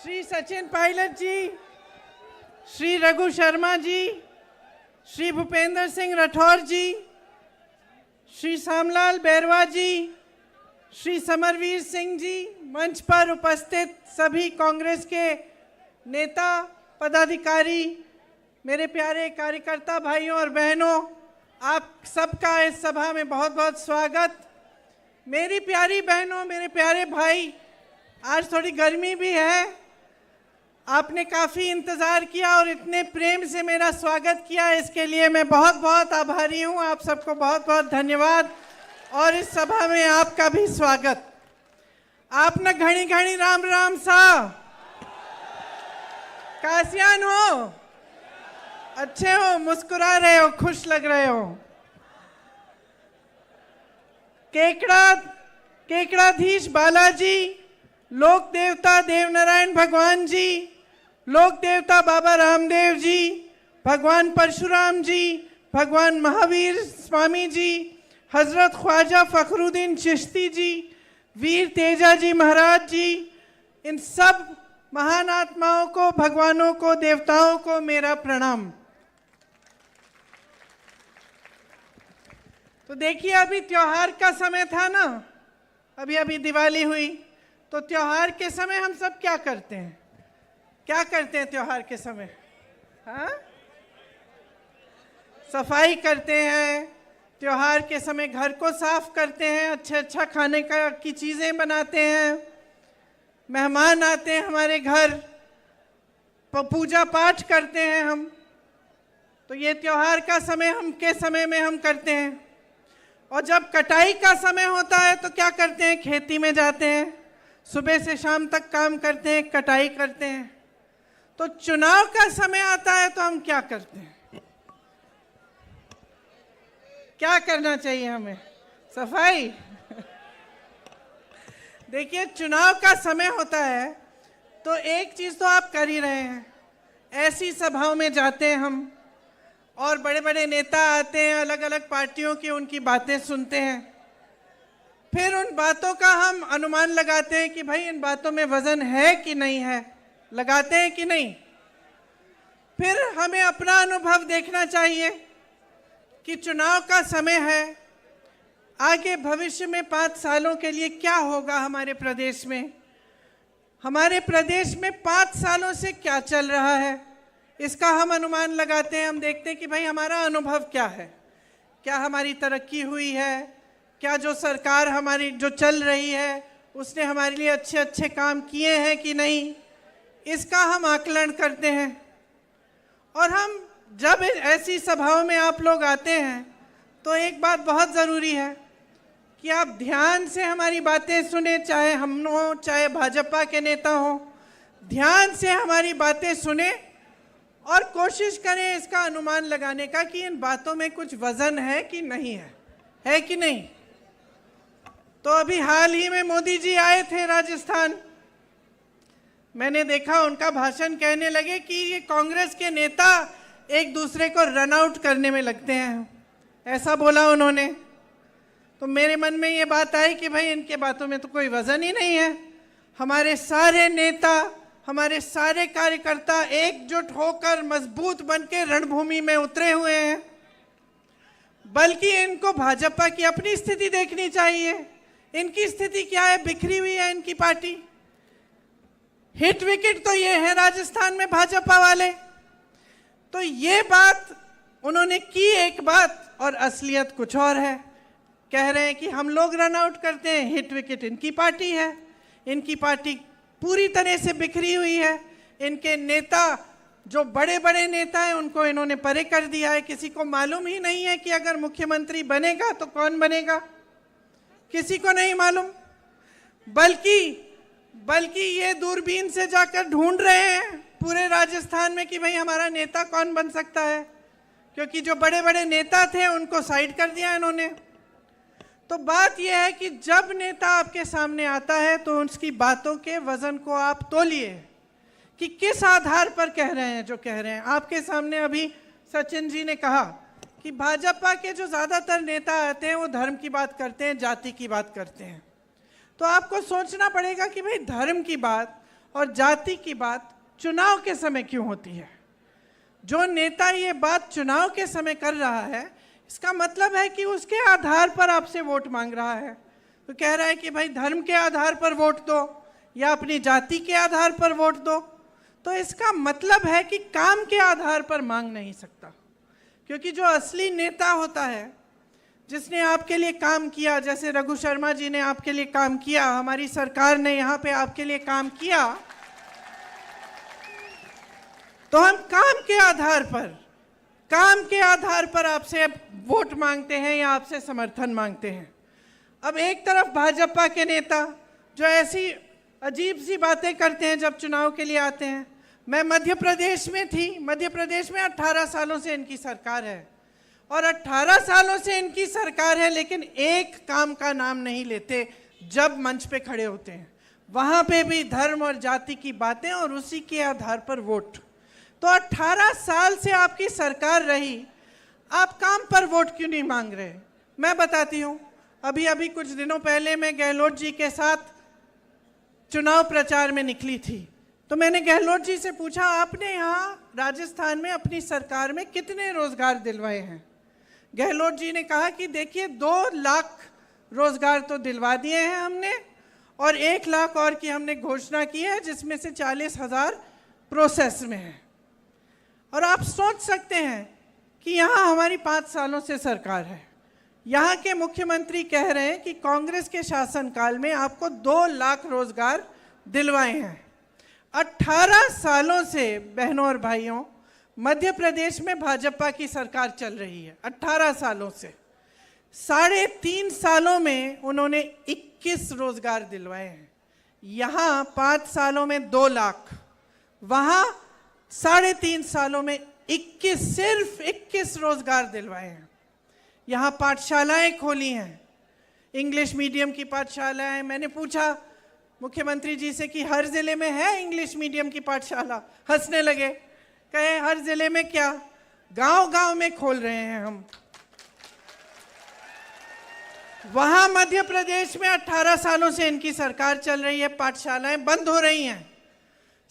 श्री सचिन पायलट जी, श्री रघु शर्मा जी, श्री भूपेंद्र सिंह राठौर जी, श्री श्यामलाल बैरवा जी, श्री समरवीर सिंह जी, मंच पर उपस्थित सभी कांग्रेस के नेता पदाधिकारी, मेरे प्यारे कार्यकर्ता भाइयों और बहनों, आप सबका इस सभा में बहुत बहुत स्वागत। मेरी प्यारी बहनों, मेरे प्यारे भाई, आज थोड़ी गर्मी भी है, आपने काफ़ी इंतज़ार किया और इतने प्रेम से मेरा स्वागत किया, इसके लिए मैं बहुत बहुत आभारी हूँ। आप सबको बहुत बहुत धन्यवाद और इस सभा में आपका भी स्वागत। आप न घड़ी घड़ी राम राम सा कासियान हो, अच्छे हो, मुस्कुरा रहे हो, खुश लग रहे हो। केकड़ाधीश बालाजी, लोक देवता देवनारायण भगवान जी, लोक देवता बाबा रामदेव जी, भगवान परशुराम जी, भगवान महावीर स्वामी जी, हजरत ख्वाजा फखरुद्दीन चिश्ती जी, वीर तेजा जी महाराज जी, इन सब महान आत्माओं को, भगवानों को, देवताओं को मेरा प्रणाम। तो देखिए, अभी त्योहार का समय था ना, अभी दिवाली हुई, तो त्योहार के समय हम सब क्या करते हैं? क्या करते हैं त्योहार के समय? हाँ, सफाई करते हैं, त्योहार के समय घर को साफ करते हैं, अच्छा खाने की चीज़ें बनाते हैं, मेहमान आते हैं हमारे घर, पूजा पाठ करते हैं हम। तो ये त्योहार का समय हम करते हैं। और जब कटाई का समय होता है तो क्या करते हैं? खेती में जाते हैं, सुबह से शाम तक काम करते हैं, कटाई करते हैं। तो चुनाव का समय आता है तो हम क्या करते हैं? क्या करना चाहिए हमें? सफाई। देखिए, चुनाव का समय होता है तो एक चीज़ तो आप कर ही रहे हैं, ऐसी सभाओं में जाते हैं हम और बड़े बड़े नेता आते हैं, अलग अलग पार्टियों की, उनकी बातें सुनते हैं, फिर उन बातों का हम अनुमान लगाते हैं कि भाई इन बातों में वजन है कि नहीं है, लगाते हैं कि नहीं। फिर हमें अपना अनुभव देखना चाहिए कि चुनाव का समय है, आगे भविष्य में 5 सालों के लिए क्या होगा हमारे प्रदेश में, हमारे प्रदेश में 5 सालों से क्या चल रहा है, इसका हम अनुमान लगाते हैं। हम देखते हैं कि भाई हमारा अनुभव क्या है, क्या हमारी तरक्की हुई है, क्या जो सरकार हमारी जो चल रही है उसने हमारे लिए अच्छे अच्छे काम किए हैं कि नहीं, इसका हम आकलन करते हैं। और हम जब ऐसी सभाओं में आप लोग आते हैं तो एक बात बहुत ज़रूरी है कि आप ध्यान से हमारी बातें सुने, चाहे हम हो चाहे भाजपा के नेता हो, ध्यान से हमारी बातें सुने और कोशिश करें इसका अनुमान लगाने का कि इन बातों में कुछ वजन है कि नहीं है कि नहीं। तो अभी हाल ही में मोदी जी आए थे राजस्थान, मैंने देखा उनका भाषण, कहने लगे कि ये कांग्रेस के नेता एक दूसरे को रन आउट करने में लगते हैं, ऐसा बोला उन्होंने। तो मेरे मन में ये बात आई कि भाई इनके बातों में तो कोई वजन ही नहीं है। हमारे सारे नेता, हमारे सारे कार्यकर्ता एकजुट होकर मजबूत बनके रणभूमि में उतरे हुए हैं। बल्कि इनको भाजपा की अपनी स्थिति देखनी चाहिए। इनकी स्थिति क्या है? बिखरी हुई है इनकी पार्टी। हिट विकेट तो ये है राजस्थान में भाजपा वाले। तो ये बात उन्होंने की एक बात और असलियत कुछ और है। कह रहे हैं कि हम लोग रन आउट करते हैं, हिट विकेट इनकी पार्टी है। इनकी पार्टी पूरी तरह से बिखरी हुई है। इनके नेता, जो बड़े बड़े नेता हैं, उनको इन्होंने परे कर दिया है। किसी को मालूम ही नहीं है कि अगर मुख्यमंत्री बनेगा तो कौन बनेगा, किसी को नहीं मालूम। बल्कि ये दूरबीन से जाकर ढूंढ रहे हैं पूरे राजस्थान में कि भाई हमारा नेता कौन बन सकता है, क्योंकि जो बड़े बड़े नेता थे उनको साइड कर दिया इन्होंने। तो बात यह है कि जब नेता आपके सामने आता है तो उसकी बातों के वजन को आप तोलिए कि किस आधार पर कह रहे हैं जो कह रहे हैं। आपके सामने अभी सचिन जी ने कहा कि भाजपा के जो ज़्यादातर नेता आते हैं वो धर्म की बात करते हैं, जाति की बात करते हैं। तो आपको सोचना पड़ेगा कि भाई धर्म की बात और जाति की बात चुनाव के समय क्यों होती है? जो नेता ये बात चुनाव के समय कर रहा है, इसका मतलब है कि उसके आधार पर आपसे वोट मांग रहा है। तो कह रहा है कि भाई धर्म के आधार पर वोट दो या अपनी जाति के आधार पर वोट दो। तो इसका मतलब है कि काम के आधार पर मांग नहीं सकता, क्योंकि जो असली नेता होता है, जिसने आपके लिए काम किया, जैसे रघु शर्मा जी ने आपके लिए काम किया, हमारी सरकार ने यहाँ पे आपके लिए काम किया, तो हम काम के आधार पर आपसे वोट मांगते हैं या आपसे समर्थन मांगते हैं। अब एक तरफ भाजपा के नेता जो ऐसी अजीब सी बातें करते हैं जब चुनाव के लिए आते हैं। मैं मध्य प्रदेश में थी, मध्य प्रदेश में 18 सालों से इनकी सरकार है और 18 सालों से इनकी सरकार है, लेकिन एक काम का नाम नहीं लेते। जब मंच पे खड़े होते हैं वहां पे भी धर्म और जाति की बातें और उसी के आधार पर वोट। तो 18 साल से आपकी सरकार रही, आप काम पर वोट क्यों नहीं मांग रहे? मैं बताती हूँ। अभी कुछ दिनों पहले मैं गहलोत जी के साथ चुनाव प्रचार में निकली थी, तो मैंने गहलोत जी से पूछा, आपने यहाँ राजस्थान में अपनी सरकार में कितने रोजगार दिलवाए हैं? गहलोत जी ने कहा कि देखिए 2 लाख रोजगार तो दिलवा दिए हैं हमने और 1 लाख और की हमने घोषणा की है, जिसमें से 40,000 प्रोसेस में है। और आप सोच सकते हैं कि यहाँ हमारी 5 सालों से सरकार है, यहाँ के मुख्यमंत्री कह रहे हैं कि कांग्रेस के शासनकाल में आपको 2 लाख रोजगार दिलवाए हैं। 18 सालों से बहनों और भाइयों मध्य प्रदेश में भाजपा की सरकार चल रही है। 18 सालों से 3.5 सालों में उन्होंने 21 रोजगार दिलवाए हैं। यहाँ 5 सालों में 2 लाख, वहाँ 3.5 सालों में 21, सिर्फ 21 रोजगार दिलवाए हैं। यहाँ पाठशालाएं खोली हैं, इंग्लिश मीडियम की पाठशालाएं। मैंने पूछा मुख्यमंत्री जी से कि हर जिले में है इंग्लिश मीडियम की पाठशाला? हंसने लगे, कहे हर जिले में क्या, गांव-गांव में खोल रहे हैं हम। वहां मध्य प्रदेश में 18 सालों से इनकी सरकार चल रही है, पाठशालाएं बंद हो रही हैं।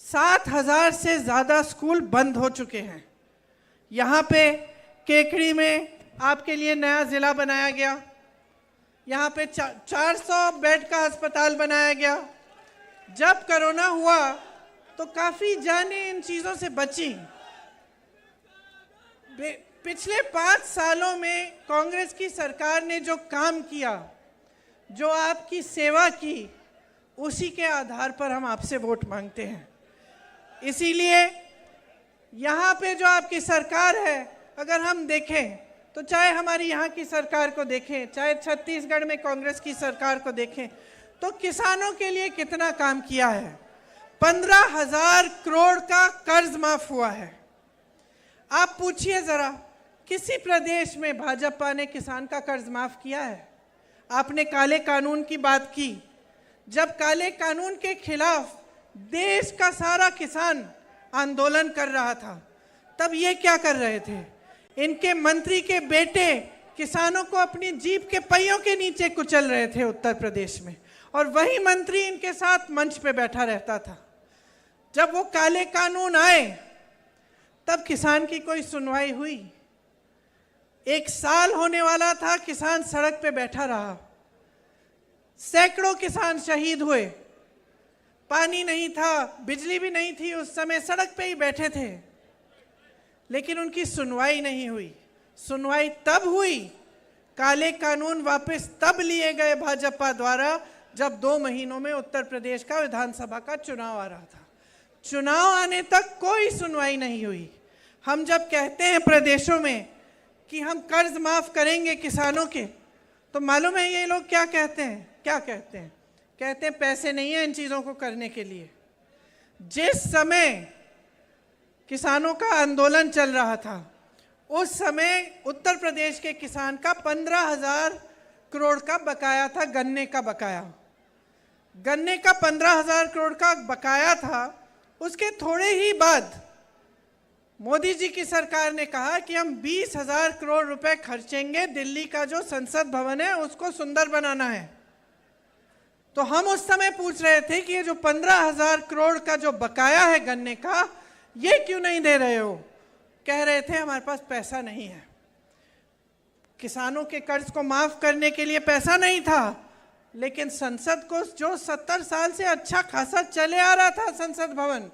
7,000 से ज्यादा स्कूल बंद हो चुके हैं। यहाँ पे केकड़ी में आपके लिए नया जिला बनाया गया, यहाँ पे 400 बेड का अस्पताल बनाया गया। जब कोरोना हुआ तो काफी जानें इन चीजों से बची। पिछले 5 सालों में कांग्रेस की सरकार ने जो काम किया, जो आपकी सेवा की, उसी के आधार पर हम आपसे वोट मांगते हैं। इसीलिए यहाँ पे जो आपकी सरकार है, अगर हम देखें तो चाहे हमारी यहाँ की सरकार को देखें, चाहे छत्तीसगढ़ में कांग्रेस की सरकार को देखें, तो किसानों के लिए कितना काम किया है। 15,000 करोड़ का कर्ज माफ हुआ है। आप पूछिए जरा, किसी प्रदेश में भाजपा ने किसान का कर्ज माफ किया है? आपने काले कानून की बात की, जब काले कानून के खिलाफ देश का सारा किसान आंदोलन कर रहा था, तब ये क्या कर रहे थे? इनके मंत्री के बेटे किसानों को अपनी जीप के पहियों के नीचे कुचल रहे थे उत्तर प्रदेश में, और वही मंत्री इनके साथ मंच पे बैठा रहता था। जब वो काले कानून आए तब किसान की कोई सुनवाई हुई? 1 साल होने वाला था, किसान सड़क पे बैठा रहा। सैकड़ों किसान शहीद हुए। पानी नहीं था, बिजली भी नहीं थी, उस समय सड़क पे ही बैठे थे, लेकिन उनकी सुनवाई नहीं हुई। सुनवाई तब हुई, काले कानून वापस तब लिए गए भाजपा द्वारा जब 2 महीनों में उत्तर प्रदेश का विधानसभा का चुनाव आ रहा था। चुनाव आने तक कोई सुनवाई नहीं हुई। हम जब कहते हैं प्रदेशों में कि हम कर्ज माफ करेंगे किसानों के, तो मालूम है ये लोग क्या कहते हैं? क्या कहते हैं? कहते हैं पैसे नहीं है इन चीजों को करने के लिए। जिस समय किसानों का आंदोलन चल रहा था, उस समय उत्तर प्रदेश के किसान का 15,000 करोड़ का बकाया था, गन्ने का बकाया। गन्ने का 15,000 करोड़ का बकाया था। उसके थोड़े ही बाद मोदी जी की सरकार ने कहा कि हम 20,000 करोड़ रुपए खर्चेंगे, दिल्ली का जो संसद भवन है उसको सुंदर बनाना है। तो हम उस समय पूछ रहे थे कि ये जो 15,000 करोड़ का जो बकाया है गन्ने का, ये क्यों नहीं दे रहे हो? कह रहे थे हमारे पास पैसा नहीं है। किसानों के कर्ज को माफ करने के लिए पैसा नहीं था, लेकिन संसद को जो 70 साल से अच्छा खासा चले आ रहा था संसद भवन,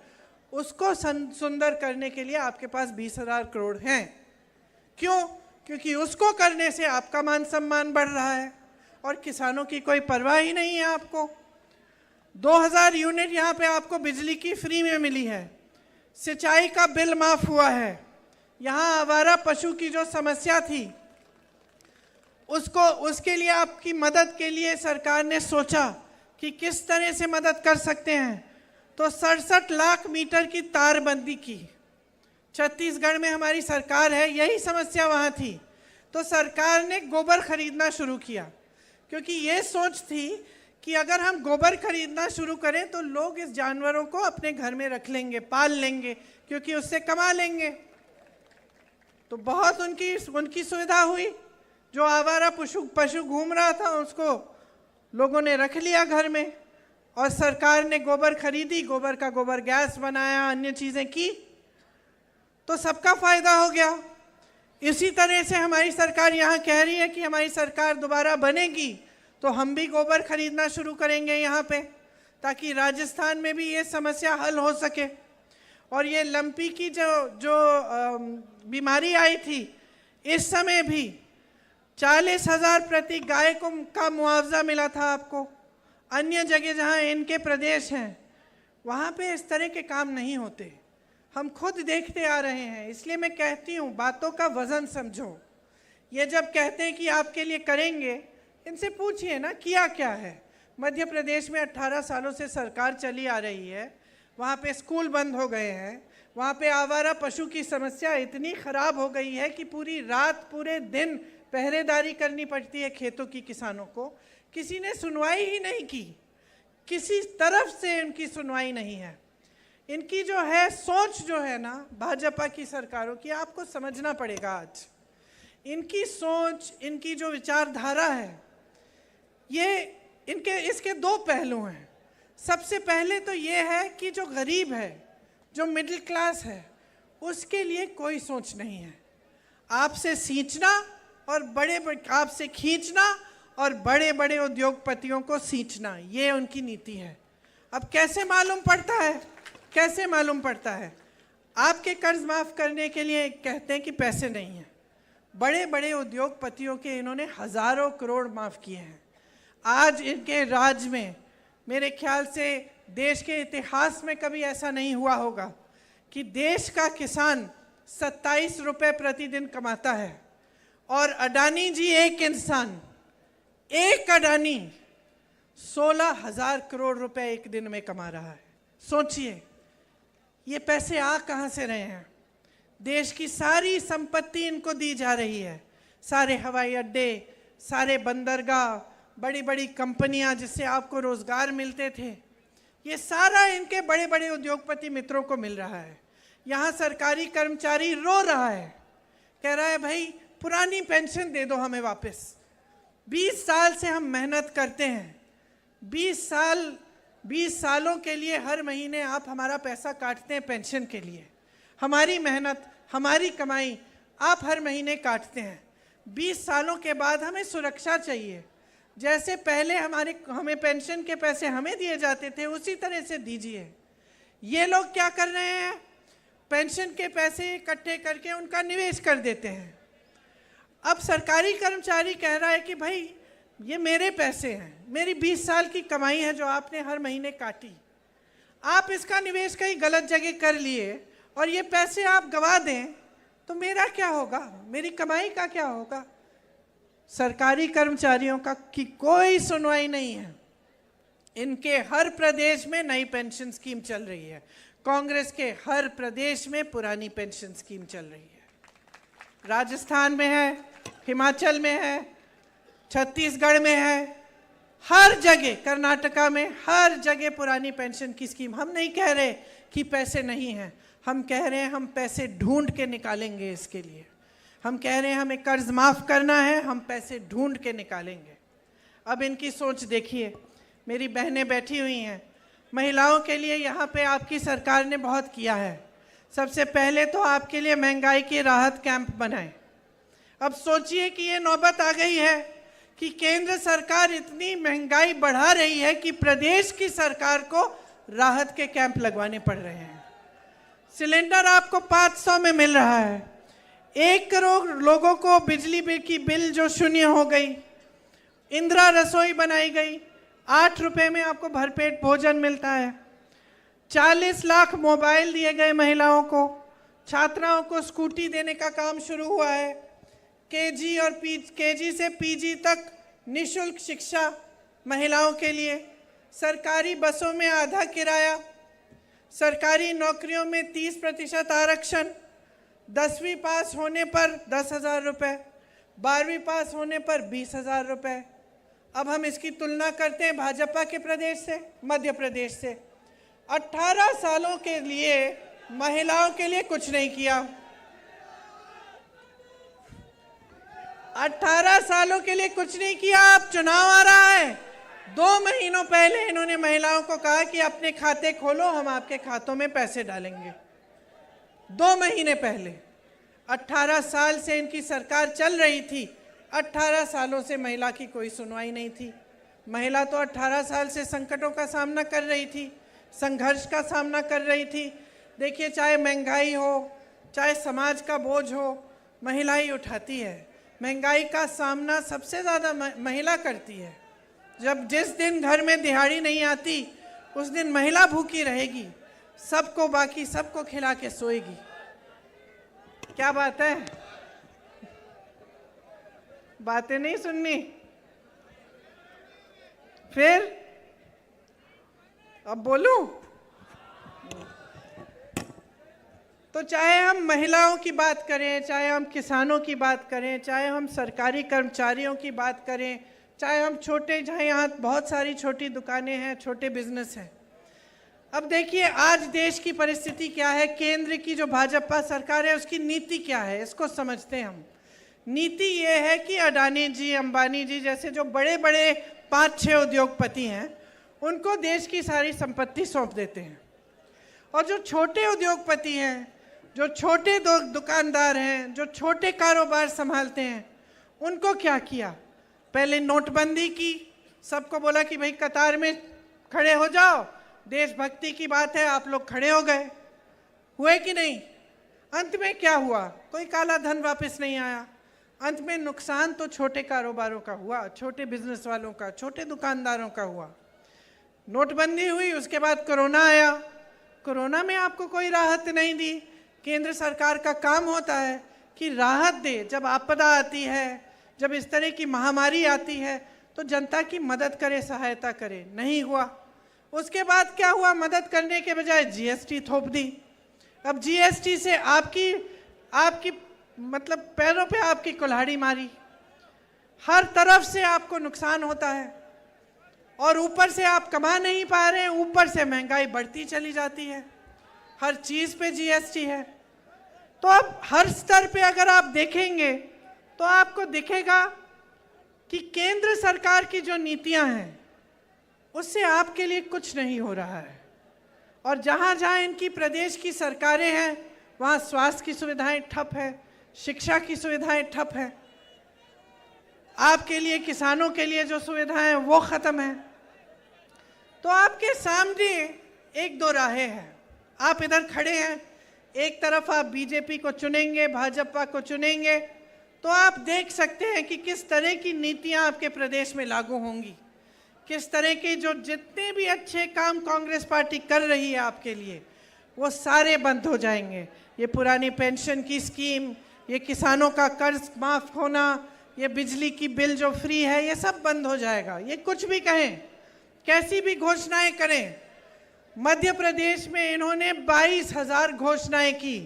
उसको सुंदर करने के लिए आपके पास 20,000 करोड़ हैं। क्यों? क्योंकि उसको करने से आपका मान सम्मान बढ़ रहा है और किसानों की कोई परवाह ही नहीं है आपको। 2000 यूनिट यहाँ पे आपको बिजली की फ्री में मिली है, सिंचाई का बिल माफ हुआ है। यहाँ आवारा पशु की जो समस्या थी उसके लिए आपकी मदद के लिए सरकार ने सोचा कि किस तरह से मदद कर सकते हैं, तो 67 लाख मीटर की तारबंदी की। छत्तीसगढ़ में हमारी सरकार है, यही समस्या वहाँ थी, तो सरकार ने गोबर खरीदना शुरू किया, क्योंकि ये सोच थी कि अगर हम गोबर खरीदना शुरू करें तो लोग इस जानवरों को अपने घर में रख लेंगे, पाल लेंगे, क्योंकि उससे कमा लेंगे। तो बहुत उनकी सुविधा हुई। जो आवारा पशु घूम रहा था उसको लोगों ने रख लिया घर में, और सरकार ने गोबर खरीदी, गोबर का गोबर गैस बनाया, अन्य चीज़ें की, तो सबका फायदा हो गया। इसी तरह से हमारी सरकार यहाँ कह रही है कि हमारी सरकार दोबारा बनेगी तो हम भी गोबर खरीदना शुरू करेंगे यहाँ पे, ताकि राजस्थान में भी ये समस्या हल हो सके। और ये लंपी की जो बीमारी आई थी, इस समय भी 40,000 प्रति गाय का मुआवजा मिला था आपको। अन्य जगह जहाँ इनके प्रदेश हैं वहाँ पे इस तरह के काम नहीं होते, हम खुद देखते आ रहे हैं। इसलिए मैं कहती हूँ, बातों का वजन समझो। ये जब कहते हैं कि आपके लिए करेंगे, इनसे पूछिए ना किया क्या है। मध्य प्रदेश में 18 सालों से सरकार चली आ रही है, वहाँ पे स्कूल बंद हो गए हैं, वहाँ पे आवारा पशु की समस्या इतनी ख़राब हो गई है कि पूरी रात पूरे दिन पहरेदारी करनी पड़ती है खेतों की किसानों को। किसी ने सुनवाई ही नहीं की, किसी तरफ से इनकी सुनवाई नहीं है। इनकी जो है सोच जो है ना भाजपा की सरकारों की, आपको समझना पड़ेगा आज। इनकी सोच, इनकी जो विचारधारा है, ये इसके दो पहलू हैं। सबसे पहले तो ये है कि जो गरीब है, जो मिडिल क्लास है, उसके लिए कोई सोच नहीं है। आपसे सींचना और आपसे खींचना और बड़े बड़े उद्योगपतियों को सींचना, ये उनकी नीति है। अब कैसे मालूम पड़ता है? कैसे मालूम पड़ता है? आपके कर्ज माफ़ करने के लिए कहते हैं कि पैसे नहीं हैं। बड़े बड़े उद्योगपतियों के इन्होंने हज़ारों करोड़ माफ़ किए हैं। आज इनके राज में मेरे ख्याल से देश के इतिहास में कभी ऐसा नहीं हुआ होगा कि देश का किसान 27 रुपये प्रतिदिन कमाता है, और अडानी जी एक अडानी 16,000 करोड़ रुपए एक दिन में कमा रहा है। सोचिए ये पैसे आ कहाँ से रहे हैं? देश की सारी संपत्ति इनको दी जा रही है, सारे हवाई अड्डे, सारे बंदरगाह, बड़ी बड़ी कंपनियां जिससे आपको रोजगार मिलते थे, ये सारा इनके बड़े बड़े उद्योगपति मित्रों को मिल रहा है। यहाँ सरकारी कर्मचारी रो रहा है, कह रहा है भाई पुरानी पेंशन दे दो हमें वापस। 20 साल से हम मेहनत करते हैं, 20 सालों के लिए हर महीने आप हमारा पैसा काटते हैं पेंशन के लिए। हमारी मेहनत, हमारी कमाई आप हर महीने काटते हैं। 20 सालों के बाद हमें सुरक्षा चाहिए। जैसे पहले हमें पेंशन के पैसे हमें दिए जाते थे, उसी तरह से दीजिए। ये लोग क्या कर रहे हैं? पेंशन के पैसे इकट्ठे करके उनका निवेश कर देते हैं। अब सरकारी कर्मचारी कह रहा है कि भाई ये मेरे पैसे हैं, मेरी 20 साल की कमाई है जो आपने हर महीने काटी, आप इसका निवेश कहीं गलत जगह कर लिए और ये पैसे आप गंवा दें तो मेरा क्या होगा? मेरी कमाई का क्या होगा? सरकारी कर्मचारियों की कोई सुनवाई नहीं है। इनके हर प्रदेश में नई पेंशन स्कीम चल रही है, कांग्रेस के हर प्रदेश में पुरानी पेंशन स्कीम चल रही है। राजस्थान में है, हिमाचल में है, छत्तीसगढ़ में है, हर जगह, कर्नाटका में, हर जगह पुरानी पेंशन की स्कीम। हम नहीं कह रहे कि पैसे नहीं हैं, हम कह रहे हैं हम पैसे ढूंढ के निकालेंगे इसके लिए। हम कह रहे हैं हमें कर्ज माफ़ करना है, हम पैसे ढूंढ के निकालेंगे। अब इनकी सोच देखिए, मेरी बहनें बैठी हुई हैं, महिलाओं के लिए यहाँ पे आपकी सरकार ने बहुत किया है। सबसे पहले तो आपके लिए महंगाई की राहत कैंप बनाए। अब सोचिए कि ये नौबत आ गई है कि केंद्र सरकार इतनी महंगाई बढ़ा रही है कि प्रदेश की सरकार को राहत के कैंप लगवाने पड़ रहे हैं। सिलेंडर आपको 500 में मिल रहा है। 1 करोड़ लोगों को बिजली बिल की बिल जो शून्य हो गई, इंदिरा रसोई बनाई गई, 8 रुपए में आपको भरपेट भोजन मिलता है। 40 लाख मोबाइल दिए गए महिलाओं को, छात्राओं को स्कूटी देने का काम शुरू हुआ है। केजी से पीजी तक निःशुल्क शिक्षा महिलाओं के लिए, सरकारी बसों में आधा किराया, सरकारी नौकरियों में 30% आरक्षण, 10वीं पास होने पर 10,000 रुपये, 12वीं पास होने पर 20,000 रुपये। अब हम इसकी तुलना करते हैं भाजपा के प्रदेश से, मध्य प्रदेश से। 18 सालों के लिए महिलाओं के लिए कुछ नहीं किया। 18 सालों के लिए कुछ नहीं किया। अब चुनाव आ रहा है, 2 महीनों पहले इन्होंने महिलाओं को कहा कि अपने खाते खोलो, हम आपके खातों में पैसे डालेंगे। 2 महीने पहले। 18 साल से इनकी सरकार चल रही थी, 18 सालों से महिला की कोई सुनवाई नहीं थी। महिला तो 18 साल से संकटों का सामना कर रही थी, संघर्ष का सामना कर रही थी। देखिए, चाहे महंगाई हो, चाहे समाज का बोझ हो, महिला ही उठाती है। महंगाई का सामना सबसे ज़्यादा महिला करती है। जिस दिन घर में दिहाड़ी नहीं आती, उस दिन महिला भूखी रहेगी, सबको बाकी सबको खिला के सोएगी। क्या बात है? बातें नहीं सुननी? फिर अब बोलूं? तो चाहे हम महिलाओं की बात करें, चाहे हम किसानों की बात करें, चाहे हम सरकारी कर्मचारियों की बात करें, चाहे हम छोटे, जहाँ यहाँ बहुत सारी छोटी दुकानें हैं, छोटे बिजनेस हैं। अब देखिए, आज देश की परिस्थिति क्या है, केंद्र की जो भाजपा सरकार है उसकी नीति क्या है, इसको समझते हैं हम। नीति ये है कि अडानी जी, अंबानी जी जैसे जो बड़े बड़े 5-6 उद्योगपति हैं, उनको देश की सारी संपत्ति सौंप देते हैं। और जो छोटे उद्योगपति हैं, जो छोटे दुकानदार हैं, जो छोटे कारोबार संभालते हैं, उनको क्या किया? पहले नोटबंदी की, सबको बोला कि भाई कतार में खड़े हो जाओ, देशभक्ति की बात है, आप लोग खड़े हो गए। हुए कि नहीं? अंत में क्या हुआ? कोई काला धन वापस नहीं आया। अंत में नुकसान तो छोटे कारोबारों का हुआ, छोटे बिजनेस वालों का, छोटे दुकानदारों का हुआ। नोटबंदी हुई, उसके बाद कोरोना आया। कोरोना में आपको कोई राहत नहीं दी। केंद्र सरकार का काम होता है कि राहत दे। जब आपदा आती है, जब इस तरह की महामारी आती है, तो जनता की मदद करे, सहायता करे। नहीं हुआ। उसके बाद क्या हुआ? मदद करने के बजाय जीएसटी थोप दी। अब जीएसटी से आपकी मतलब पैरों पे आपकी कुल्हाड़ी मारी। हर तरफ से आपको नुकसान होता है और ऊपर से आप कमा नहीं पा रहे हैं, ऊपर से महंगाई बढ़ती चली जाती है। हर चीज़ पे जीएसटी है। तो अब हर स्तर पे अगर आप देखेंगे तो आपको दिखेगा कि केंद्र सरकार की जो नीतियां हैं उससे आपके लिए कुछ नहीं हो रहा है। और जहाँ जहाँ इनकी प्रदेश की सरकारें हैं, वहाँ स्वास्थ्य की सुविधाएं ठप है, शिक्षा की सुविधाएं ठप है, आपके लिए, किसानों के लिए जो सुविधाएं हैं वो ख़त्म है। तो आपके सामने 1-2 राहें हैं। आप इधर खड़े हैं, एक तरफ आप बीजेपी को चुनेंगे, भाजपा को चुनेंगे, तो आप देख सकते हैं कि किस तरह की नीतियां आपके प्रदेश में लागू होंगी, किस तरह के जो जितने भी अच्छे काम कांग्रेस पार्टी कर रही है आपके लिए, वो सारे बंद हो जाएंगे। ये पुरानी पेंशन की स्कीम, ये किसानों का कर्ज माफ़ होना, ये बिजली की बिल जो फ्री है, ये सब बंद हो जाएगा। ये कुछ भी कहें, कैसी भी घोषणाएं करें, मध्य प्रदेश में इन्होंने 22,000 घोषणाएं की।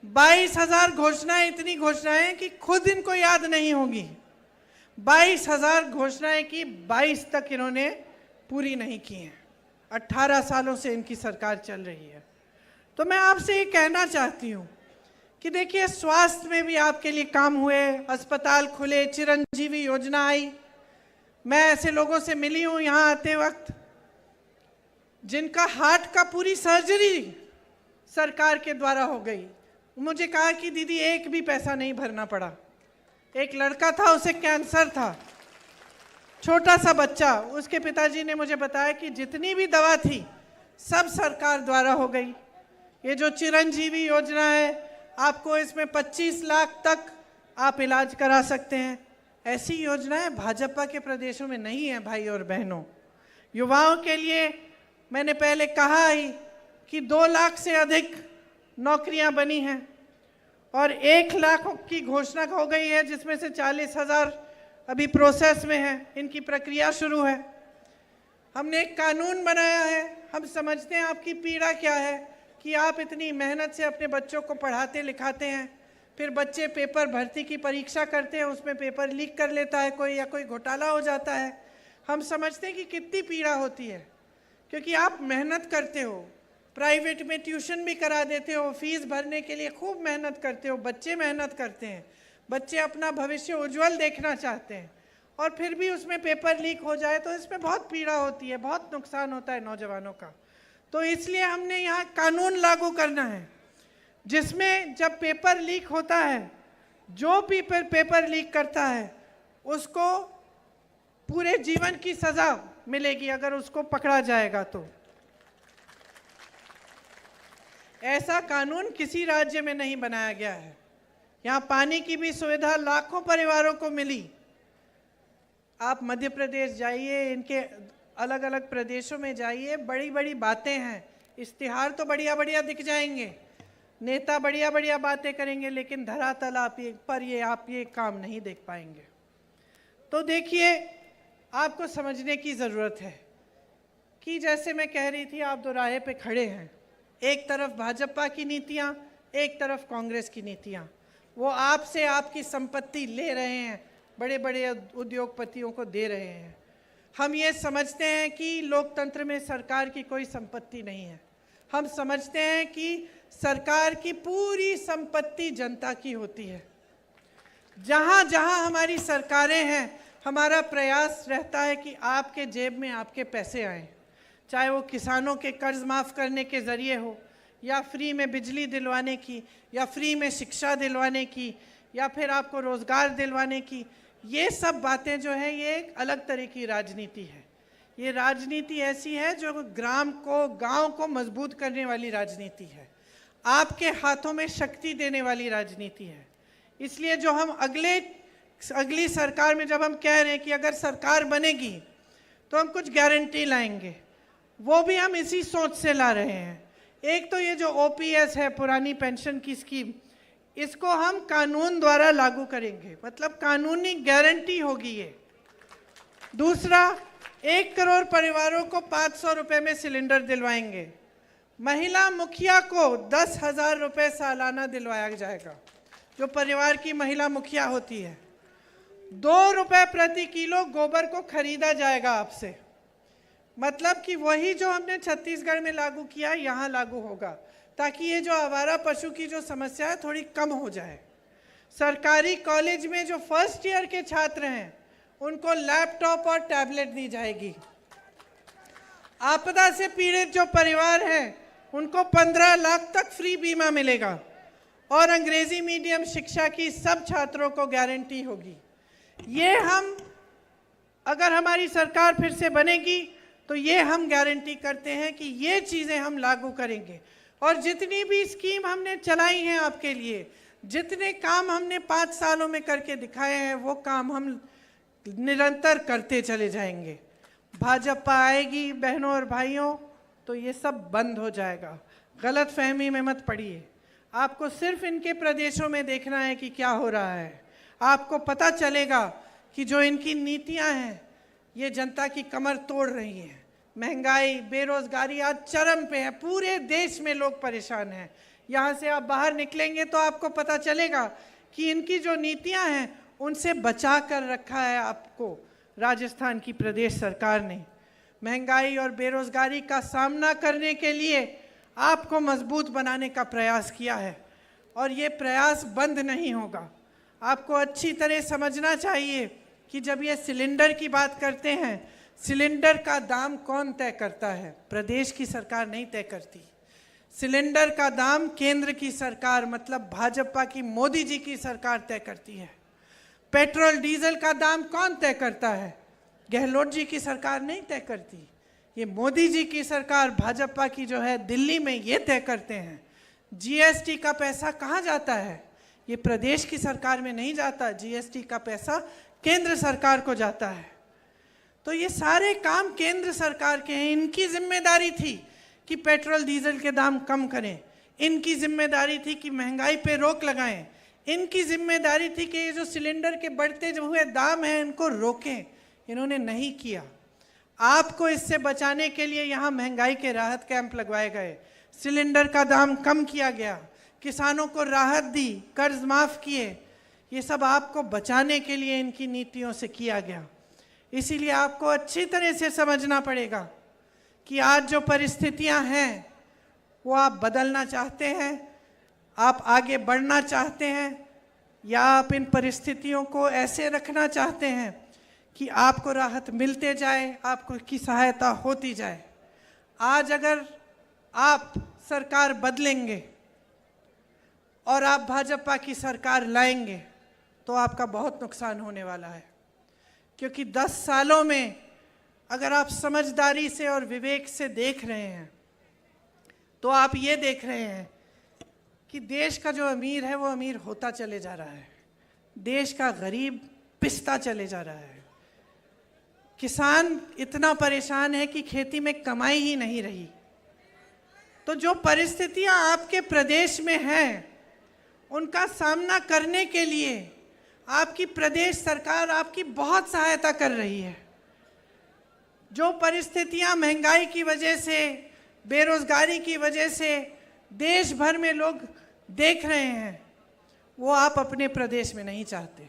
22,000 घोषणाएं, इतनी घोषणाएं कि खुद इनको याद नहीं होगी। 22,000 घोषणाएं की, 22 तक इन्होंने पूरी नहीं की हैं। 18 सालों से इनकी सरकार चल रही है। तो मैं आपसे ये कहना चाहती हूँ कि देखिए, स्वास्थ्य में भी आपके लिए काम हुए, अस्पताल खुले, चिरंजीवी योजना आई, मैं ऐसे लोगों से मिली हूँ यहाँ आते वक्त जिनका हार्ट का पूरी सर्जरी सरकार के द्वारा हो गई। मुझे कहा कि दीदी एक भी पैसा नहीं भरना पड़ा। एक लड़का था, उसे कैंसर था, छोटा सा बच्चा, उसके पिताजी ने मुझे बताया कि जितनी भी दवा थी सब सरकार द्वारा हो गई। ये जो चिरंजीवी योजना है, आपको इसमें 25 लाख तक आप इलाज करा सकते हैं। ऐसी योजनाएं भाजपा के प्रदेशों में नहीं है भाई और बहनों। युवाओं के लिए मैंने पहले कहा ही कि 2 लाख से अधिक नौकरियां बनी हैं और 1 लाख की घोषणा हो गई है, जिसमें से 40,000 अभी प्रोसेस में है, इनकी प्रक्रिया शुरू है। हमने एक कानून बनाया है। हम समझते हैं आपकी पीड़ा क्या है कि आप इतनी मेहनत से अपने बच्चों को पढ़ाते लिखाते हैं, फिर बच्चे पेपर भर्ती की परीक्षा करते हैं, उसमें पेपर लीक कर लेता है कोई, या कोई घोटाला हो जाता है। हम समझते हैं कि कितनी पीड़ा होती है, क्योंकि आप मेहनत करते हो, प्राइवेट में ट्यूशन भी करा देते हो, फीस भरने के लिए खूब मेहनत करते हो, बच्चे मेहनत करते हैं, बच्चे अपना भविष्य उज्जवल देखना चाहते हैं, और फिर भी उसमें पेपर लीक हो जाए तो इसमें बहुत पीड़ा होती है, बहुत नुकसान होता है नौजवानों का। तो इसलिए हमने यहाँ कानून लागू करना है जिसमें जब पेपर लीक होता है, जो भी पेपर लीक करता है उसको पूरे जीवन की सजा मिलेगी अगर उसको पकड़ा जाएगा तो। ऐसा कानून किसी राज्य में नहीं बनाया गया है। यहाँ पानी की भी सुविधा लाखों परिवारों को मिली। आप मध्य प्रदेश जाइए, इनके अलग अलग प्रदेशों में जाइए, बड़ी बड़ी बातें हैं, इश्तिहार तो बढ़िया बढ़िया दिख जाएंगे, नेता बढ़िया बढ़िया बातें करेंगे, लेकिन धरातल आप ये काम नहीं देख पाएंगे। तो देखिए, आपको समझने की ज़रूरत है कि जैसे मैं कह रही थी, आप दोराहे पे खड़े हैं। एक तरफ भाजपा की नीतियाँ, एक तरफ कांग्रेस की नीतियाँ। वो आपसे आपकी संपत्ति ले रहे हैं, बड़े बड़े उद्योगपतियों को दे रहे हैं। हम ये समझते हैं कि लोकतंत्र में सरकार की कोई संपत्ति नहीं है। हम समझते हैं कि सरकार की पूरी संपत्ति जनता की होती है। जहाँ जहाँ हमारी सरकारें हैं, हमारा प्रयास रहता है कि आपके जेब में आपके पैसे आएँ, चाहे वो किसानों के कर्ज माफ़ करने के ज़रिए हो, या फ्री में बिजली दिलवाने की, या फ्री में शिक्षा दिलवाने की, या फिर आपको रोज़गार दिलवाने की। ये सब बातें जो है, ये एक अलग तरह की राजनीति है। ये राजनीति ऐसी है जो ग्राम को, गांव को मजबूत करने वाली राजनीति है, आपके हाथों में शक्ति देने वाली राजनीति है। इसलिए जो हम अगली सरकार में जब हम कह रहे हैं कि अगर सरकार बनेगी तो हम कुछ गारंटी लाएंगे, वो भी हम इसी सोच से ला रहे हैं। एक तो ये जो OPS है, पुरानी पेंशन की स्कीम, इसको हम कानून द्वारा लागू करेंगे, मतलब कानूनी गारंटी होगी ये। दूसरा, 1 करोड़ परिवारों को 500 रुपये में सिलेंडर दिलवाएंगे। महिला मुखिया को 10,000 रुपये सालाना दिलवाया जाएगा, जो परिवार की महिला मुखिया होती है। 2 रुपये प्रति किलो गोबर को खरीदा जाएगा आपसे, मतलब कि वही जो हमने छत्तीसगढ़ में लागू किया यहाँ लागू होगा, ताकि ये जो आवारा पशु की जो समस्या है थोड़ी कम हो जाए। सरकारी कॉलेज में जो फर्स्ट ईयर के छात्र हैं उनको लैपटॉप और टैबलेट दी जाएगी। आपदा से पीड़ित जो परिवार हैं उनको 15 लाख तक फ्री बीमा मिलेगा, और अंग्रेजी मीडियम शिक्षा की सब छात्रों को गारंटी होगी। ये हम, अगर हमारी सरकार फिर से बनेगी तो ये हम गारंटी करते हैं कि ये चीज़ें हम लागू करेंगे। और जितनी भी स्कीम हमने चलाई हैं आपके लिए, जितने काम हमने 5 सालों में करके दिखाए हैं, वो काम हम निरंतर करते चले जाएंगे। भाजपा आएगी बहनों और भाइयों तो ये सब बंद हो जाएगा। गलत फहमी में मत पड़िए। आपको सिर्फ इनके प्रदेशों में देखना है कि क्या हो रहा है। आपको पता चलेगा कि जो इनकी नीतियां हैं ये जनता की कमर तोड़ रही हैं। महंगाई, बेरोजगारी आज चरम पे है, पूरे देश में लोग परेशान हैं। यहाँ से आप बाहर निकलेंगे तो आपको पता चलेगा कि इनकी जो नीतियां हैं उनसे बचा कर रखा है आपको राजस्थान की प्रदेश सरकार ने। महंगाई और बेरोजगारी का सामना करने के लिए आपको मजबूत बनाने का प्रयास किया है, और ये प्रयास बंद नहीं होगा। आपको अच्छी तरह समझना चाहिए कि जब ये सिलेंडर की बात करते हैं, सिलेंडर का दाम कौन तय करता है? प्रदेश की सरकार नहीं तय करती। सिलेंडर का दाम केंद्र की सरकार, मतलब भाजपा की मोदी जी की सरकार तय करती है। पेट्रोल डीजल का दाम कौन तय करता है? गहलोत जी की सरकार नहीं तय करती, ये मोदी जी की सरकार, भाजपा की जो है दिल्ली में, ये तय करते हैं। जीएसटी का पैसा कहाँ जाता है? ये प्रदेश की सरकार में नहीं जाता, जीएसटी का पैसा केंद्र सरकार को जाता है। तो ये सारे काम केंद्र सरकार के हैं। इनकी जिम्मेदारी थी कि पेट्रोल डीजल के दाम कम करें, इनकी जिम्मेदारी थी कि महंगाई पे रोक लगाएं, इनकी जिम्मेदारी थी कि ये जो सिलेंडर के बढ़ते जो हुए दाम हैं इनको रोकें। इन्होंने नहीं किया। आपको इससे बचाने के लिए यहाँ महंगाई के राहत कैंप लगवाए गए, सिलेंडर का दाम कम किया गया, किसानों को राहत दी, कर्ज माफ किए। ये सब आपको बचाने के लिए इनकी नीतियों से किया गया। इसीलिए आपको अच्छी तरह से समझना पड़ेगा कि आज जो परिस्थितियां हैं वो आप बदलना चाहते हैं, आप आगे बढ़ना चाहते हैं, या आप इन परिस्थितियों को ऐसे रखना चाहते हैं कि आपको राहत मिलते जाए, आपको की सहायता होती जाए। आज अगर आप सरकार बदलेंगे और आप भाजपा की सरकार लाएंगे तो आपका बहुत नुकसान होने वाला है, क्योंकि 10 सालों में अगर आप समझदारी से और विवेक से देख रहे हैं तो आप ये देख रहे हैं कि देश का जो अमीर है वो अमीर होता चले जा रहा है, देश का गरीब पिसता चले जा रहा है, किसान इतना परेशान है कि खेती में कमाई ही नहीं रही। तो जो परिस्थितियां आपके प्रदेश में हैं उनका सामना करने के लिए आपकी प्रदेश सरकार आपकी बहुत सहायता कर रही है। जो परिस्थितियां महंगाई की वजह से, बेरोजगारी की वजह से देश भर में लोग देख रहे हैं, वो आप अपने प्रदेश में नहीं चाहते।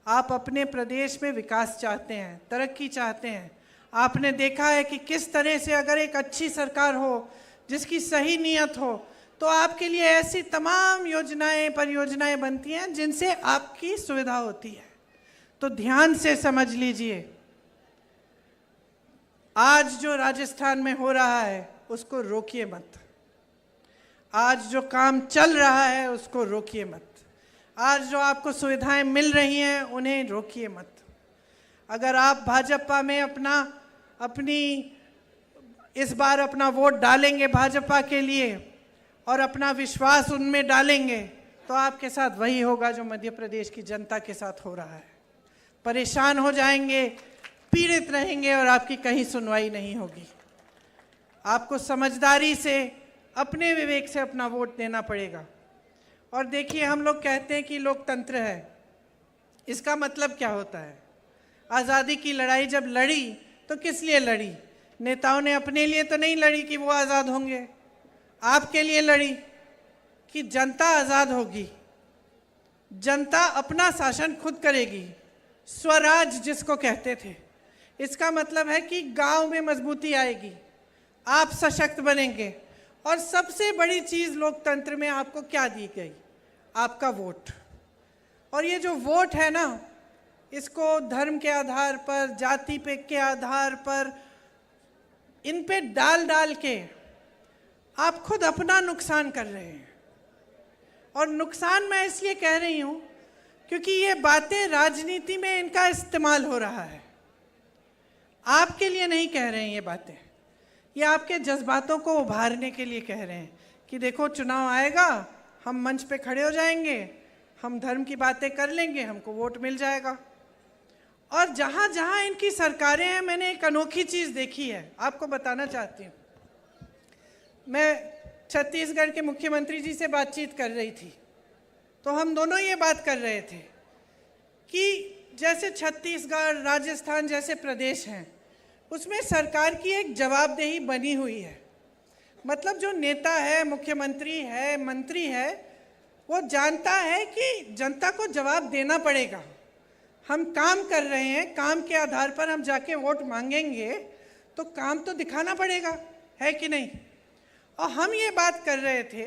आप अपने प्रदेश में विकास चाहते हैं, तरक्की चाहते हैं। आपने देखा है कि किस तरह से अगर एक अच्छी सरकार हो जिसकी सही नीयत हो तो आपके लिए ऐसी तमाम योजनाएं, परियोजनाएं बनती हैं जिनसे आपकी सुविधा होती है। तो ध्यान से समझ लीजिए, आज जो राजस्थान में हो रहा है उसको रोकिए मत, आज जो काम चल रहा है उसको रोकिए मत, आज जो आपको सुविधाएं मिल रही हैं उन्हें रोकिए मत। अगर आप भाजपा में इस बार अपना वोट डालेंगे भाजपा के लिए और अपना विश्वास उनमें डालेंगे तो आपके साथ वही होगा जो मध्य प्रदेश की जनता के साथ हो रहा है। परेशान हो जाएंगे, पीड़ित रहेंगे और आपकी कहीं सुनवाई नहीं होगी। आपको समझदारी से, अपने विवेक से अपना वोट देना पड़ेगा। और देखिए, हम लोग कहते हैं कि लोकतंत्र है, इसका मतलब क्या होता है? आज़ादी की लड़ाई जब लड़ी तो किस लिए लड़ी? नेताओं ने अपने लिए तो नहीं लड़ी कि वो आज़ाद होंगे, आपके लिए लड़ी कि जनता आज़ाद होगी, जनता अपना शासन खुद करेगी, स्वराज जिसको कहते थे। इसका मतलब है कि गांव में मजबूती आएगी, आप सशक्त बनेंगे। और सबसे बड़ी चीज़ लोकतंत्र में आपको क्या दी गई? आपका वोट। और ये जो वोट है ना, इसको धर्म के आधार पर, जाति पे के आधार पर, इन पे डाल डाल के आप खुद अपना नुकसान कर रहे हैं। और नुकसान मैं इसलिए कह रही हूँ क्योंकि ये बातें राजनीति में इनका इस्तेमाल हो रहा है। आपके लिए नहीं कह रहे हैं ये बातें, ये आपके जज्बातों को उभारने के लिए कह रहे हैं कि देखो चुनाव आएगा, हम मंच पे खड़े हो जाएंगे, हम धर्म की बातें कर लेंगे, हमको वोट मिल जाएगा। और जहाँ जहाँ इनकी सरकारें हैं, मैंने एक अनोखी चीज़ देखी है, आपको बताना चाहती हूँ। मैं छत्तीसगढ़ के मुख्यमंत्री जी से बातचीत कर रही थी तो हम दोनों ये बात कर रहे थे कि जैसे छत्तीसगढ़, राजस्थान जैसे प्रदेश हैं उसमें सरकार की एक जवाबदेही बनी हुई है। मतलब जो नेता है, मुख्यमंत्री है, मंत्री है, वो जानता है कि जनता को जवाब देना पड़ेगा। हम काम कर रहे हैं, काम के आधार पर हम जाके वोट मांगेंगे तो काम तो दिखाना पड़ेगा, है कि नहीं? और हम ये बात कर रहे थे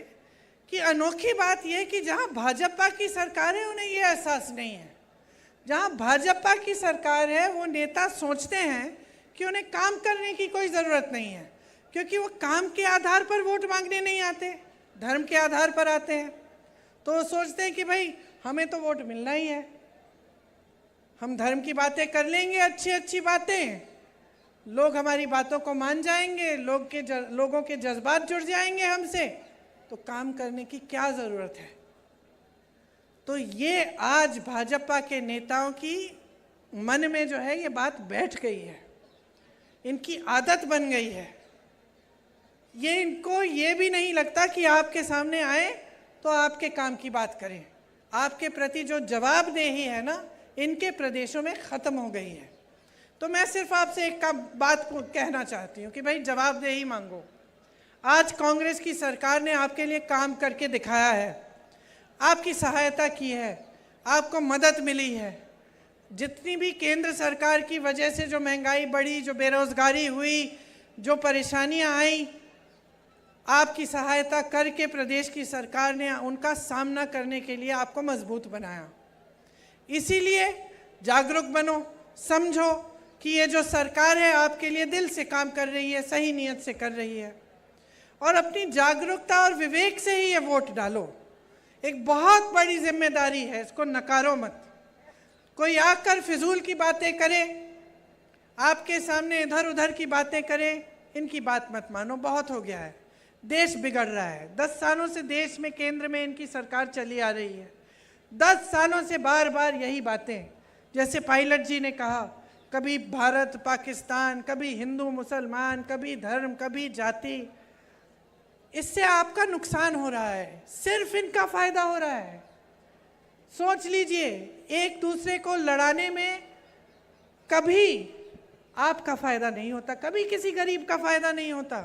कि अनोखी बात यह कि जहाँ भाजपा की सरकार है उन्हें ये एहसास नहीं है। जहां भाजपा की सरकार है वो नेता सोचते हैं कि उन्हें काम करने की कोई ज़रूरत नहीं है, क्योंकि वो काम के आधार पर वोट मांगने नहीं आते, धर्म के आधार पर आते हैं। तो वो सोचते हैं कि भाई हमें तो वोट मिलना ही है, हम धर्म की बातें कर लेंगे, अच्छी अच्छी बातें, लोग हमारी बातों को मान जाएंगे, लोगों के जज्बात जुड़ जाएंगे हमसे, तो काम करने की क्या ज़रूरत है। तो ये आज भाजपा के नेताओं की मन में जो है ये बात बैठ गई है, इनकी आदत बन गई है। ये इनको ये भी नहीं लगता कि आपके सामने आए तो आपके काम की बात करें। आपके प्रति जो जवाबदेही है ना, इनके प्रदेशों में ख़त्म हो गई है। तो मैं सिर्फ आपसे एक बात को कहना चाहती हूँ कि भाई जवाबदेही मांगो। आज कांग्रेस की सरकार ने आपके लिए काम करके दिखाया है, आपकी सहायता की है, आपको मदद मिली है। जितनी भी केंद्र सरकार की वजह से जो महंगाई बढ़ी, जो बेरोजगारी हुई, जो परेशानियां आई, आपकी सहायता करके प्रदेश की सरकार ने उनका सामना करने के लिए आपको मजबूत बनाया। इसीलिए जागरूक बनो, समझो कि ये जो सरकार है आपके लिए दिल से काम कर रही है, सही नीयत से कर रही है, और अपनी जागरूकता और विवेक से ही ये वोट डालो। एक बहुत बड़ी जिम्मेदारी है, इसको नकारो मत। कोई आकर फिजूल की बातें करे, आपके सामने इधर उधर की बातें करे, इनकी बात मत मानो, बहुत हो गया है। देश बिगड़ रहा है। 10 सालों से देश में केंद्र में इनकी सरकार चली आ रही है। 10 सालों से बार बार यही बातें, जैसे पायलट जी ने कहा, कभी भारत पाकिस्तान, कभी हिंदू मुसलमान, कभी धर्म, कभी जाति। इससे आपका नुकसान हो रहा है, सिर्फ इनका फायदा हो रहा है। सोच लीजिए, एक दूसरे को लड़ाने में कभी आपका फायदा नहीं होता, कभी किसी गरीब का फायदा नहीं होता।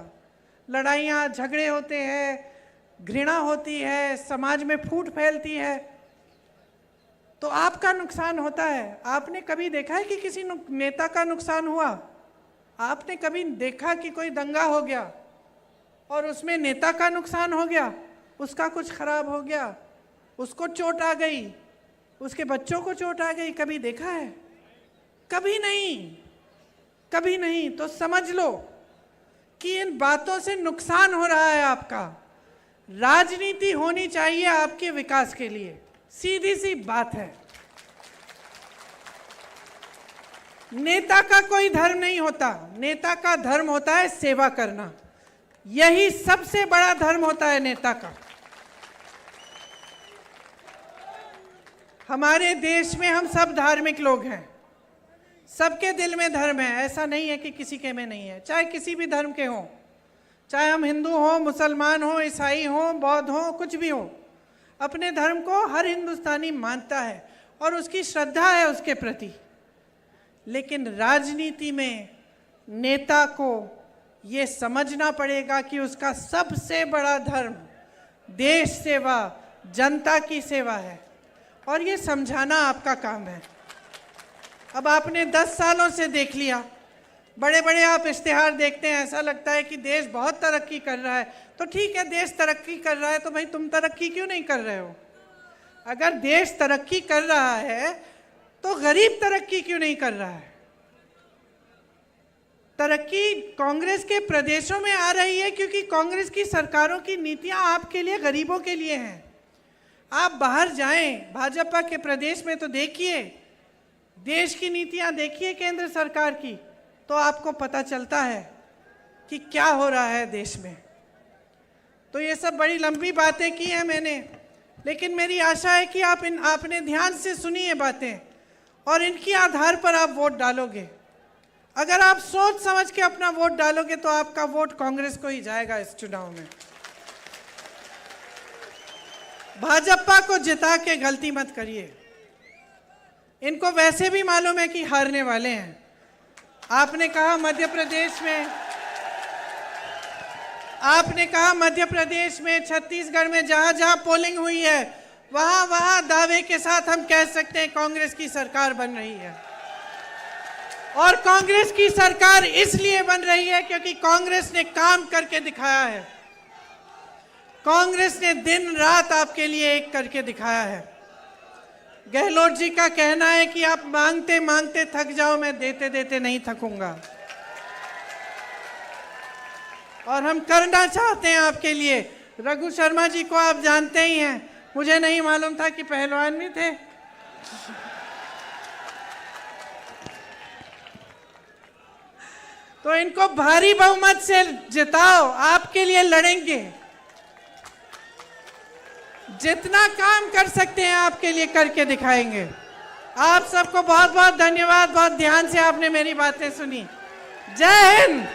लड़ाइयाँ झगड़े होते हैं, घृणा होती है, समाज में फूट फैलती है, तो आपका नुकसान होता है। आपने कभी देखा है कि किसी नेता का नुकसान हुआ? आपने कभी देखा कि कोई दंगा हो गया और उसमें नेता का नुकसान हो गया, उसका कुछ खराब हो गया, उसको चोट आ गई, उसके बच्चों को चोट आ गई? कभी देखा है? कभी नहीं, कभी नहीं। तो समझ लो कि इन बातों से नुकसान हो रहा है आपका। राजनीति होनी चाहिए आपके विकास के लिए, सीधी सी बात है। नेता का कोई धर्म नहीं होता, नेता का धर्म होता है सेवा करना। यही सबसे बड़ा धर्म होता है नेता का। हमारे देश में हम सब धार्मिक लोग हैं, सबके दिल में धर्म है, ऐसा नहीं है कि किसी के में नहीं है। चाहे किसी भी धर्म के हों, चाहे हम हिंदू हों, मुसलमान हों, ईसाई हों, बौद्ध हों, कुछ भी हो, अपने धर्म को हर हिंदुस्तानी मानता है और उसकी श्रद्धा है उसके प्रति। लेकिन राजनीति में नेता को ये समझना पड़ेगा कि उसका सबसे बड़ा धर्म देश सेवा, जनता की सेवा है, और ये समझाना आपका काम है। अब आपने 10 सालों से देख लिया, बड़े बड़े आप इश्तिहार देखते हैं, ऐसा लगता है कि देश बहुत तरक्की कर रहा है। तो ठीक है, देश तरक्की कर रहा है, तो भाई तुम तरक्की क्यों नहीं कर रहे हो? अगर देश तरक्की कर रहा है तो गरीब तरक्की क्यों नहीं कर रहा है? तरक्की कांग्रेस के प्रदेशों में आ रही है क्योंकि कांग्रेस की सरकारों की नीतियां आपके लिए, गरीबों के लिए हैं। आप बाहर जाएं, भाजपा के प्रदेश में तो देखिए, देश की नीतियां देखिए केंद्र सरकार की, तो आपको पता चलता है कि क्या हो रहा है देश में। तो ये सब बड़ी लंबी बातें की हैं मैंने, लेकिन मेरी आशा है कि आपने ध्यान से सुनी ये बातें और इनके आधार पर आप वोट डालोगे। अगर आप सोच समझ के अपना वोट डालोगे तो आपका वोट कांग्रेस को ही जाएगा इस चुनाव में। भाजपा को जिता के गलती मत करिए। इनको वैसे भी मालूम है कि हारने वाले हैं। आपने कहा मध्य प्रदेश में, छत्तीसगढ़ में, जहां जहां पोलिंग हुई है वहां वहां दावे के साथ हम कह सकते हैं कांग्रेस की सरकार बन रही है। और कांग्रेस की सरकार इसलिए बन रही है क्योंकि कांग्रेस ने काम करके दिखाया है। कांग्रेस ने दिन रात आपके लिए एक करके दिखाया है। गहलोत जी का कहना है कि आप मांगते मांगते थक जाओ, मैं देते देते नहीं थकूंगा। और हम करना चाहते हैं आपके लिए। रघु शर्मा जी को आप जानते ही हैं, मुझे नहीं मालूम था कि पहलवान भी थे। तो इनको भारी बहुमत से जिताओ, आपके लिए लड़ेंगे। जितना काम कर सकते हैं आपके लिए करके दिखाएंगे। आप सबको बहुत बहुत धन्यवाद, बहुत ध्यान से आपने मेरी बातें सुनी। जय हिंद।